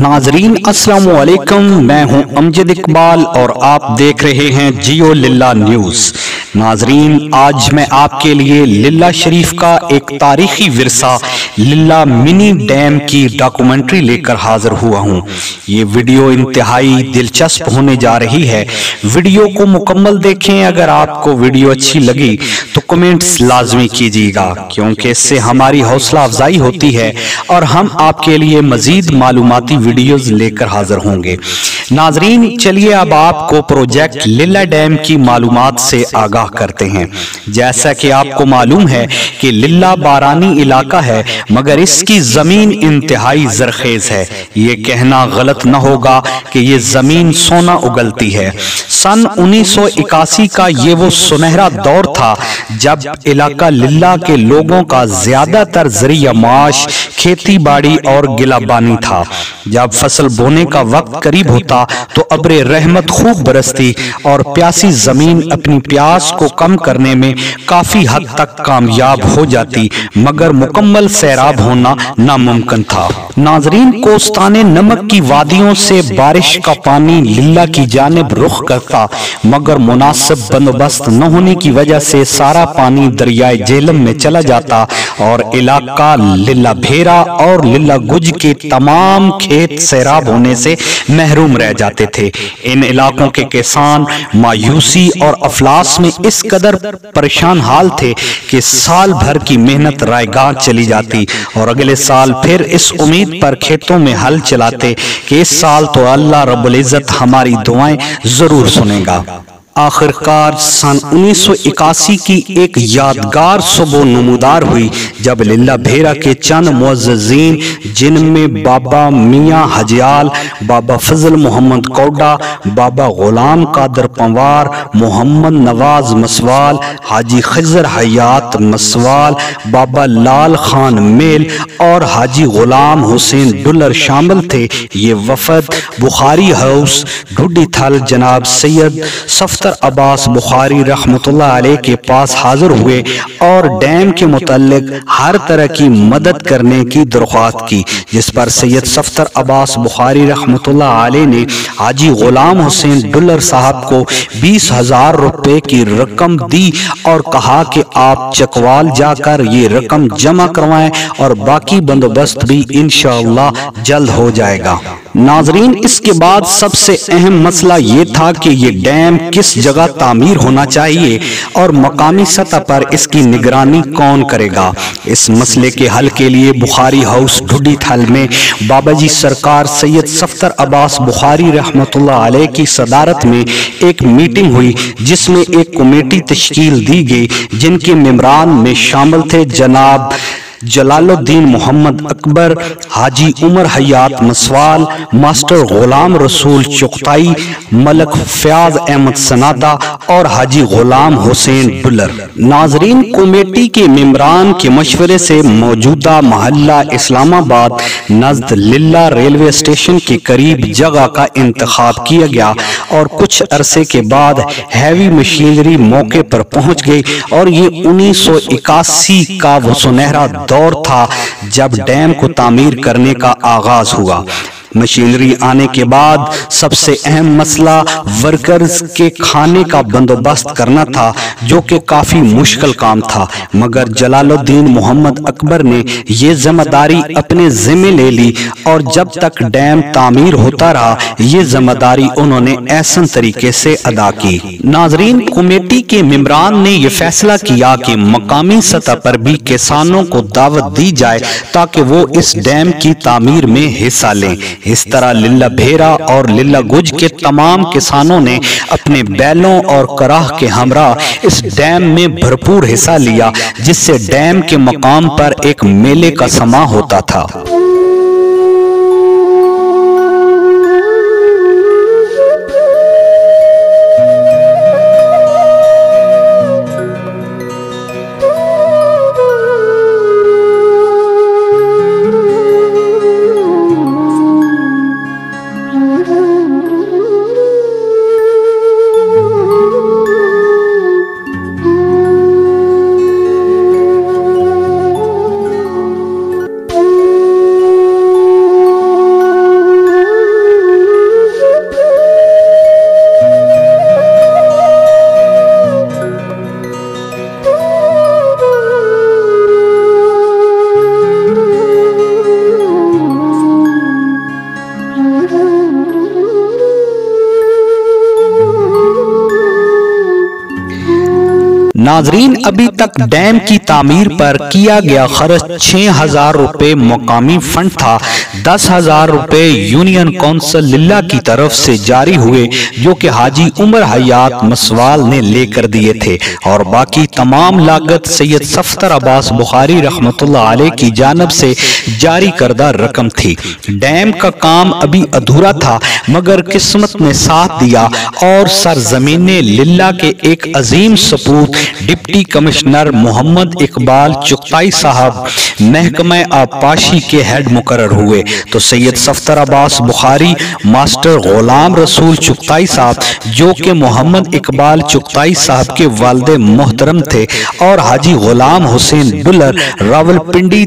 नाजरीन अस्सलाम वालेकुम, मैं हूं अमजद इकबाल और आप देख रहे हैं जियो लिल्ला न्यूज़। नाजरीन, आज मैं आपके लिए लिल्ला शरीफ का एक तारीखी विरसा लिल्ला मिनी डैम की डॉक्यूमेंट्री लेकर हाजिर हुआ हूं। ये वीडियो इंतहाई दिलचस्प होने जा रही है। वीडियो को मुकम्मल देखें। अगर आपको वीडियो अच्छी लगी तो कमेंट्स लाजमी कीजिएगा, क्योंकि इससे हमारी हौसला अफजाई होती है और हम आपके लिए मजीद मालूमाती वीडियोस लेकर हाजिर होंगे। नाजरीन, चलिए अब आपको प्रोजेक्ट लिल्ला डैम की मालूमात से आगाह करते हैं। जैसा कि आपको मालूम है कि लिल्ला बारानी इलाका है, मगर इसकी जमीन इंतहाई जरखेज है। ये कहना गलत न होगा कि ये जमीन सोना उगलती है। सन 1981 का ये वो सुनहरा दौर था जब इलाका लिल्ला के लोगों का ज्यादातर जरिया माश खेती बाड़ी और गिलाबानी था। जब फसल बोने का वक्त करीब होता तो अब्रे रहमत खूब बरसती और प्यासी जमीन अपनी प्यास को कम करने में काफी हद तक कामयाब हो जाती, मगर मुकम्मल सैराब होना नामुमकिन था। नाजरीन, कोस्ताने नमक की वादियों से बारिश का पानी लिल्ला की जानिब रुख करता, मगर मुनासिब बंदोबस्त न होने की वजह से सारा पानी दरियाए झेलम में चला जाता और इलाका लिल्ला भेरा और लिल्ला गुज के तमाम खेत सैराब होने से महरूम रह जाते थे। इन इलाकों के किसान मायूसी और अफलास में इस कदर परेशान हाल थे कि साल भर की मेहनत रायगाह चली जाती और अगले साल फिर इस उम्मीद पर खेतों में हल चलाते कि इस साल तो अल्लाह रब्बुल इज्जत हमारी दुआएं जरूर सुनेगा। आखिरकार सन 1981 की एक यादगार सुबह नमूदार हुई जब लिल्ला भेरा के चंद मुअज्जिज़ीन, जिनमें बाबा मियाँ हजियाल, बाबा फजल मोहम्मद कौडा, बाबा गुलाम कादर पंवार, मोहम्मद नवाज मसवाल, हाजी खजर हयात मसवाल, बाबा लाल खान मेल और हाजी गुलाम हुसैन डुलर शामिल थे। ये वफद बुखारी हाउस ढूडी थल जनाब सैयद सफ्तर अब्बास बुखारी रहमतुल्लाह अलैह के पास हाजिर हुए और डैम के मुताल्लिक हर तरह की मदद करने की दरख्वास्त की, जिस पर सैयद सफ्तर अब्बास बुखारी रहमतुल्लाह अलैह ने हाजी गुलाम हुसैन डुलर साहब को 20,000 रुपए की रकम दी और कहा कि आप चकवाल जाकर ये रकम जमा करवाएं और बाकी बंदोबस्त भी इंशाअल्लाह जल्द हो जाएगा। नाजरीन, इसके बाद सबसे अहम मसला ये था कि ये डैम किस जगह तामीर होना चाहिए और मकामी सतह पर इसकी निगरानी कौन करेगा। इस मसले के हल के लिए बुखारी हाउस ढूडी थल में बाबा जी सरकार सैयद सफ्तर अब्बास बुखारी रहमतुल्लाह अलैह की सदारत में एक मीटिंग हुई, जिसमें एक कमेटी तश्कील दी गई, जिनके मेंबरान में शामिल थे जनाब जलालुद्दीन मोहम्मद अकबर, हाजी उमर हयात मसवाल, मास्टर गुलाम रसूल चुगताई, मलक फयाज अहमद सनादा और हाजी गुलाम हुसैन डुलर। नाजरीन, कमेटी के मेंबरान के मशवरे से मौजूदा मोहल्ला इस्लामाबाद नज़द लिल्ला रेलवे स्टेशन के करीब जगह का इंतखाब किया गया और कुछ अरसे के बाद हैवी मशीनरी मौके पर पहुंच गई और ये 1981 का वो सुनहरा दौर था जब डैम को तामीर करने का आगाज हुआ। मशीनरी आने के बाद सबसे अहम मसला वर्कर्स के खाने का बंदोबस्त करना था, जो कि काफी मुश्किल काम था, मगर जलालुद्दीन मोहम्मद अकबर ने ये जिम्मेदारी अपने जिम्मे ले ली और जब तक डैम तामीर होता रहा ये जिम्मेदारी उन्होंने ऐसा तरीके से अदा की। नाजरीन, कमेटी के मेंबरान ने यह फैसला किया कि मकामी सतह पर भी किसानों को दावत दी जाए ताकि वो इस डैम की तामीर में हिस्सा लें। इस तरह लिल्ला भेरा और लिल्ला गुज के तमाम किसानों ने अपने बैलों और कराह के हमरा इस डैम में भरपूर हिस्सा लिया, जिससे डैम के मकाम पर एक मेले का समा होता था। नाजरीन, अभी तक डैम की तामीर पर किया गया खर्च 6,000 रुपए मकामी फंड था, 10,000 रुपए यूनियन काउंसिल लिल्ला की तरफ से जारी हुए जो कि हाजी उमर हयात मसवाल ने लेकर दिए थे, और बाकी तमाम लागत सैयद सफ्तर अब्बास बुखारी रहमतुल्लाह अलैह की जानिब से जारी करदा रकम थी। डैम का काम अभी अधूरा था, मगर किस्मत ने साथ दिया और सरजमीने लिल्ला के एक अजीम सपूत डिप्टी कमिश्नर मोहम्मद इकबाल चुगताई साहब महकमा आबपाशी के हेड मुकर्रर हुए। तो सैयद सफ्तर अब्बास बुखारी मास्टर गुलाम रसूल चुगताई साहब, जो कि मोहम्मद इकबाल चुगताई साहब के वालिद मोहतरम थे, और हाजी गुलाम हुसैन बुलर रावलपिंडी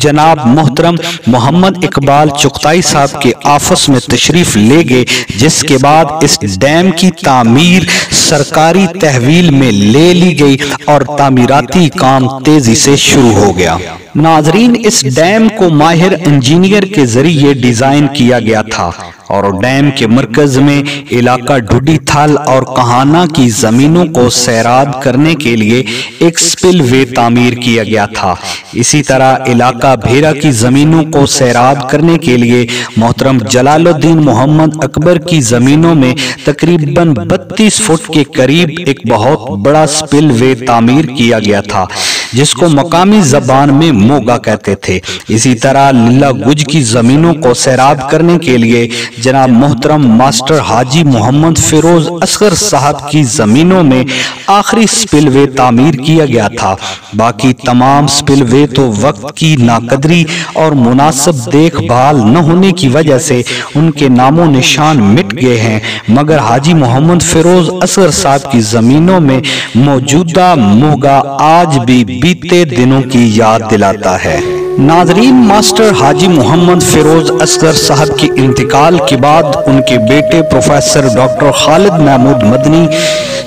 जनाब मोहतरम मोहम्मद इकबाल चुगताई साहब के ऑफिस में तशरीफ ले गए, जिसके बाद इस डैम की तामीर सरकारी तहवील में ले ली गई और तामीराती काम तेजी से शुरू हो गया। नाजरीन, इस डैम को माहिर इंजीनियर के जरिए डिजाइन किया गया था और डैम के मरकज में इलाका ढुडी थल और कहाना की जमीनों को सैराब करने के लिए एक स्पिलवे तामीर किया गया था। इसी तरह इलाका भेरा की जमीनों को सैराब करने के लिए मोहतरम जलालुद्दीन मोहम्मद अकबर की जमीनों में तकरीबन 32 फुट के करीब एक बहुत बड़ा स्पिलवे तामीर किया गया था, जिसको मकामी जबान में मोगा कहते थे। इसी तरह लिल्ला गुज की जमीनों को सैराब करने के लिए जनाब मोहतरम मास्टर हाजी मोहम्मद फिरोज असगर साहब की जमीनों में आखिरी स्पिलवे तामीर किया गया था। बाकी तमाम स्पिलवे तो वक्त की नाकदरी और मुनासिब देखभाल न होने की वजह से उनके नामो निशान मिट गए हैं, मगर हाजी मोहम्मद फिरोज असगर साहब की जमीनों में मौजूदा मोगा आज भी बीते दिनों की याद दिलाता है। नाजरीन, मास्टर हाजी मोहम्मद फिरोज असगर साहब के इंतकाल के बाद उनके बेटे प्रोफेसर डॉक्टर खालिद महमूद मदनी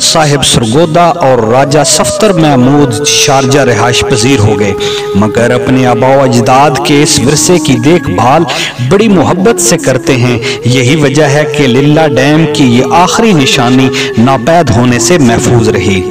साहिब सरगोदा और राजा सफ्तर महमूद शारजा रिहाइश पजीर हो गए, मगर अपने आबा अजदाद के इस विरसे की देखभाल बड़ी मोहब्बत से करते हैं। यही वजह है कि लिल्ला डैम की ये आखिरी निशानी नापैद होने से महफूज रही।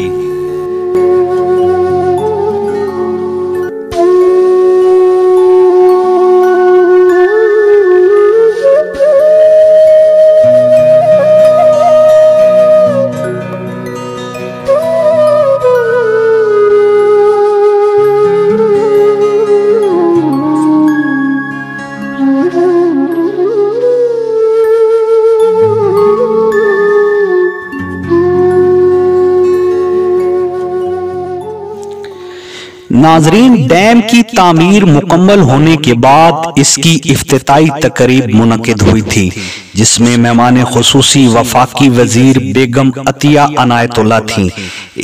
नाजरीन, डैम की तामीर मुकम्मल होने के बाद इसकी इफ्तिताई तकरीब मुनक्किद हुई थी, जिसमें मेहमान खुसूसी वफाकी वजीर बेगम अतिया अनायतुल्लाह थी।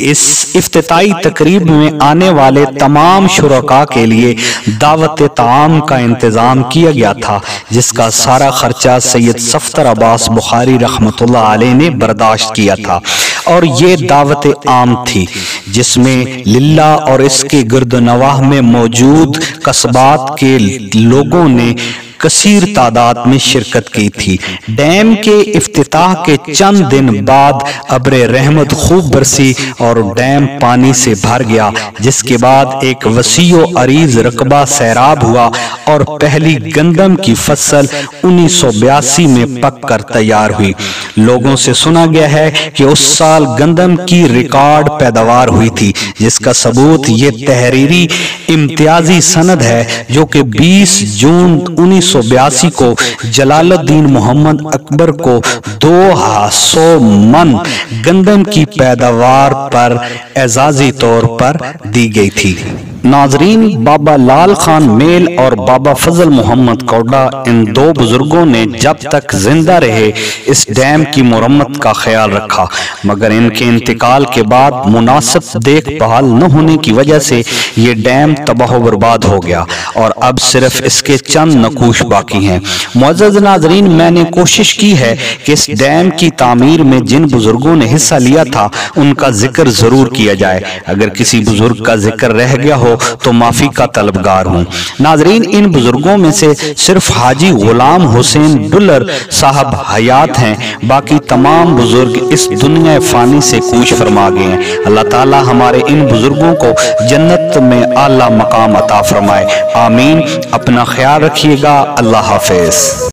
इस इफ्तिताई तकरीब में आने वाले तमाम शुरका के लिए दावत ताम का इंतजाम किया गया था, जिसका सारा खर्चा सैयद सफ्तर अब्बास बुखारी रहमतुल्लाह अलैह ने बर्दाश्त किया था। और ये दावत आम थी जिसमें लिल्ला और इसके गिरदनवाह में मौजूद कस्बात के लोगों ने कसीर तादाद में शिरकत की थी। डैम के इफ्तिताह के चंद दिन बाद अब्रे रहमत खूब बरसी और डैम पानी से भर गया, जिसके बाद एक वसीओ अरीज रकबा सैराब हुआ और पहली गंदम की फसल 1982 में पक कर तैयार हुई। लोगों से सुना गया है कि उस साल गंदम की रिकॉर्ड पैदावार हुई थी, जिसका सबूत ये तहरीरी इम्तियाजी सनद है जो कि 20 जून 1982 को जलालुद्दीन मोहम्मद अकबर को 200 मन गंदम की पैदावार पर एजाजी तौर पर दी गई थी। नाजरीन, बाबा लाल खान मेल और बाबा फजल मोहम्मद कौडा, इन दो बुजुर्गों ने जब तक जिंदा रहे इस डैम की मुरम्मत का ख्याल रखा, मगर इनके इंतकाल के बाद मुनासिब देखभाल न होने की वजह से ये डैम तबाह बर्बाद हो गया और अब सिर्फ इसके चंद नकूश बाकी हैं। मुअज़्ज़ज़ नाज़रीन, मैंने कोशिश की है कि इस डैम की तामीर में जिन बुजुर्गों ने हिस्सा लिया था उनका जिक्र जरूर किया जाए। अगर किसी बुजुर्ग का जिक्र रह गया हो ہو تو معافی کا طلبگار ہوں۔ ناظرین، ان بزرگوں میں سے صرف حاجی غلام حسین ڈلر صاحب حیات ہیں، باقی تمام بزرگ اس دنیا فانی سے کوچ فرما گئے ہیں۔ اللہ تعالی ہمارے ان بزرگوں کو جنت میں اعلیٰ مقام عطا فرمائے، آمین۔ اپنا خیال رکھیے گا، اللہ حافظ۔